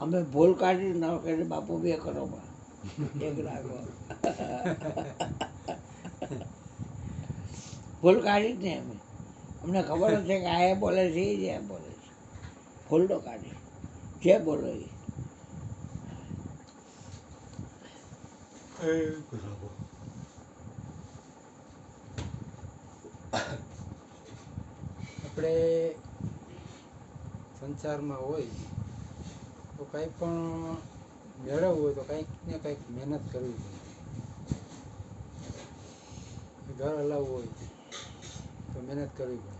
અમે ભૂલ કાઢી ન કરી બાપુ બે કરો એક રાખો ભૂલ કાઢી જ નહીં અમે અમને ખબર જ છે કે આ એ બોલે છે એ જ એમ બોલે છે ભૂલ તો કાઢી જે બોલો એ આપણે સંસારમાં હોય તો કંઈ પણ મેળવવું હોય તો કંઈક ને કંઈક મહેનત કરવી પડે. ઘર હલાવવું હોય તો મહેનત કરવી પડે.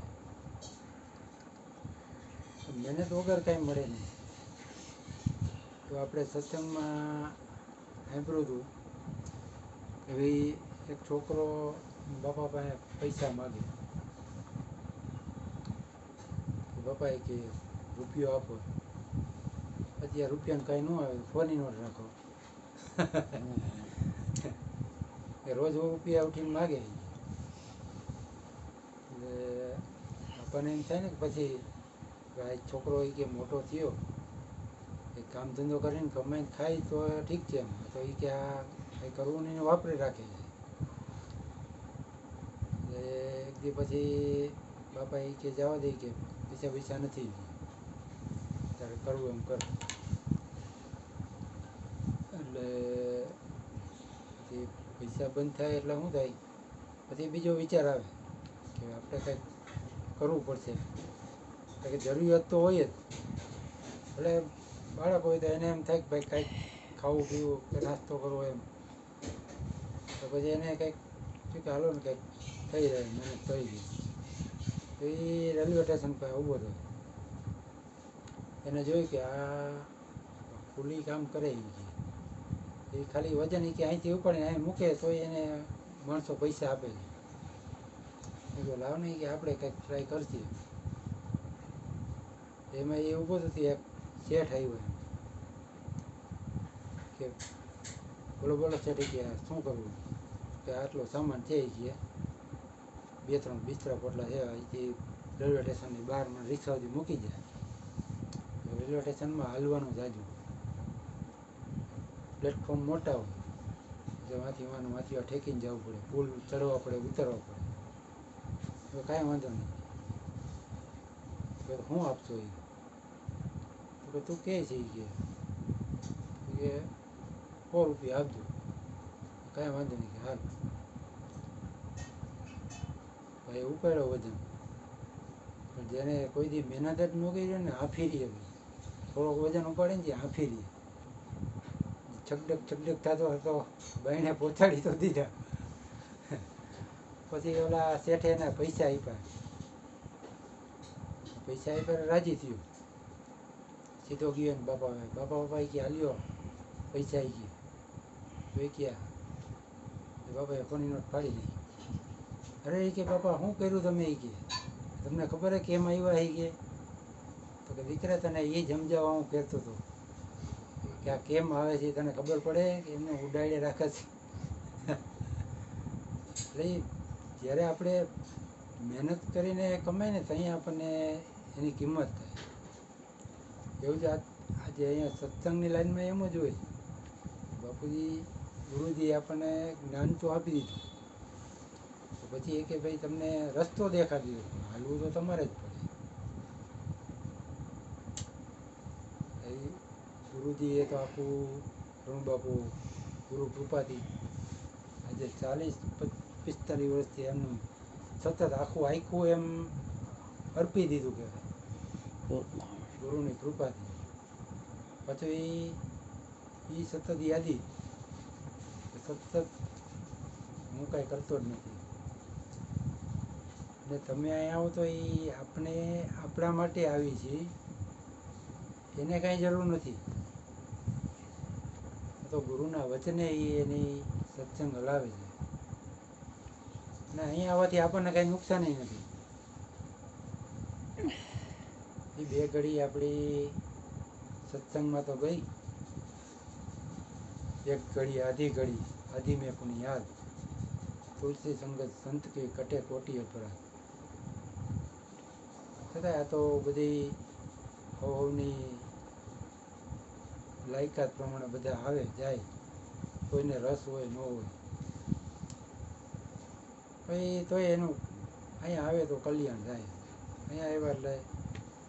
મહેનત વગર કાંઈ મળે નહીં. તો આપણે સત્સંગમાં સાંભળ્યું હતું કે ભાઈ એક છોકરો બાપા પાસે પૈસા માગે. બાપાએ કે રૂપિયો આપો. પછી આ રૂપિયાને કાંઈ ન આવે ફોની નોટ રાખો. એ રોજ રૂપિયા ઉઠીને માગે. એટલે આપણને એમ થાય ને કે પછી આ છોકરો એ કે મોટો થયો એ કામ ધંધો કરીને કમાઈને ખાય તો ઠીક છે એમ. તો એ કે આ કંઈ કરવું નહીં વાપરી રાખે છે. એટલે એક દી પછી બાપા એ કે જવા દે કે પૈસા નથી તારે કરવું એમ કર. એટલે પછી પૈસા બંધ થાય એટલે શું થાય પછી બીજો વિચાર આવે કે આપણે કંઈક કરવું પડશે. કારણ કે જરૂરિયાત તો હોય જ. એટલે બાળક હોય તો એને એમ થાય કે ભાઈ કંઈક ખાવું પીવું કે નાસ્તો કરવો એમ. તો પછી એને કંઈક શું કે હાલો ને કંઈક થઈ જાય મહેનત કરી દઈએ. તો એ રેલવે સ્ટેશન પર ઊભો થયો. એને જોયું કે આ કુલી કામ કરે એ ખાલી વજન કે અહીંથી ઉપાડીને અહીં મૂકે તો એને માણસો પૈસા આપે છે. એ તો લાવ નહીં કે આપણે કંઈક ટ્રાય કરશે. એમાં એ ઊભો થતી એક શેઠ આવ્યો એમ કે બોલો બોલો શેઠ કે શું કરવું કે આટલો સામાન છે કે 2-3 બિસ્તરા પોટલા છે અહીંથી રેલવે સ્ટેશનની બહારમાં રિક્ષા સુધી મૂકી જાય. રેલવે સ્ટેશનમાં હાલવાનું જાજુ પ્લેટફોર્મ મોટા હોય એટલે વાંથી ઠેકીને જવું પડે. પુલ ચડવા પડે ઉતરવા પડે. તો કાંઈ વાંધો નહીં. તો શું આપશો એ તો તું કહે છે કે 100 રૂપિયા આપજો. કાંઈ વાંધો નહીં કે હાલ. ભાઈ ઉપાડ્યો વજન. પણ જેને કોઈ દી મહેનત જ ન કરી ને હાંફી રહીએ થોડોક વજન ઉપાડે ને ત્યાં હાંફી રહીએ. છકડક થતો હતો બાઈને પહોંચાડી તો દીધા. પછી ઓલા શેઠે એના પૈસા આપ્યા રાજી થયું. સીધો ગયો ને બાપા કે હાલ્યો પૈસા આવી ગયા. તો એ ક્યાં બાપાએ ફોની નોટ પાડી નહીં. અરે એ કે બાપા શું કર્યું તમે એ કે તમને ખબર હે કેમ આવ્યા એ કે તો કે દીકરા તને એ સમજાવવા હું કહેતો હતો કે આ કેમ આવે છે તને ખબર પડે કે એમને ઉડાડે રાખે છે. એટલે જ્યારે આપણે મહેનત કરીને કમાય ને ત્યાં આપણને એની કિંમત થાય. એવું જ આજે અહીંયા સત્સંગની લાઈનમાં એમ જ હોય. બાપુજી ગુરુજી આપણને જ્ઞાન તો આપી દીધું. તો પછી એ કે ભાઈ તમને રસ્તો દેખાડી દીધો હાલવું તો તમારે જ પડે. ગુરુજીએ તો આખું ઋણબાપુ ગુરુ કૃપાથી આજે 40-45 વર્ષથી એમનું સતત આખું એમ અર્પી દીધું કહેવાય ગુરુની કૃપાથી. પછી એ સતત યાદી સતત હું કાંઈ કરતો જ નથી. ને તમે અહીંયા આવો તો એ આપણે આપણા માટે આવી છીએ. એને કાંઈ જરૂર નથી. તો ગુરુના વચને એની સત્સંગ હલાવે છે. અને અહીંયા આવવાથી આપણને કાંઈ નુકસાન નથી. એ 2 ઘડી આપણી સત્સંગમાં તો ગઈ. 1 ઘડી આધી મેં પણ યાદ તુલસી સંગત સંત કે કટે કોટી અપરાધ. છતાં આ તો બધી હવની લાયકાત પ્રમાણે બધા આવે જાય, કોઈને રસ હોય ન હોય, પછી તોય એનું અહીંયા આવે તો કલ્યાણ થાય. અહીંયા આવ્યા એટલે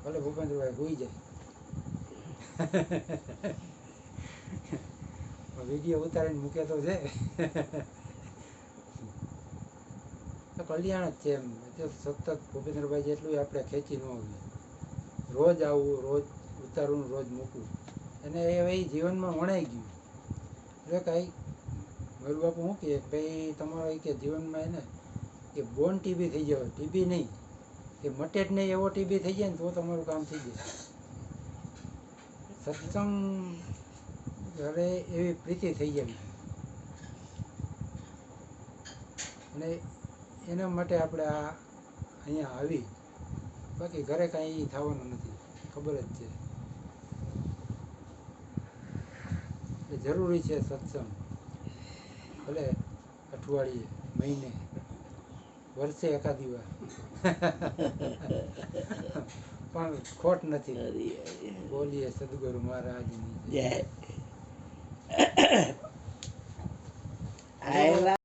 ભલે ભૂપેન્દ્રભાઈ હોઈ જાય, વિડીયો ઉતારીને મૂકે તો છે. તો કલ્યાણ જ છે એમ. સતત ભૂપેન્દ્રભાઈ જેટલું આપણે ખેંચી ન હોઈએ, રોજ આવવું, રોજ ઉતારવું, રોજ મૂકવું, અને એ જીવનમાં વણાઈ ગયું. એટલે કાંઈ મારું બાપુ શું કહે, ભાઈ તમારો કે જીવનમાં એને કે બોન ટીબી થઈ જાય, ટીબી નહીં કે મટે જ નહીં એવો ટીબી થઈ જાય ને તો તમારું કામ થઈ જાય. સત્સંગ ઘરે એવી પ્રીતિ થઈ જાય, અને એના માટે આપણે આ અહીંયા આવી, બાકી ઘરે કાંઈ થવાનું નથી, ખબર જ છે. એટલે જરૂરી છે સત્સંગ, ભલે અઠવાડિયે, મહિને, વર્ષે એકાદી વાર, પણ ખોટ નથી. બોલીએ સદગુરુ મહારાજની જય. જય.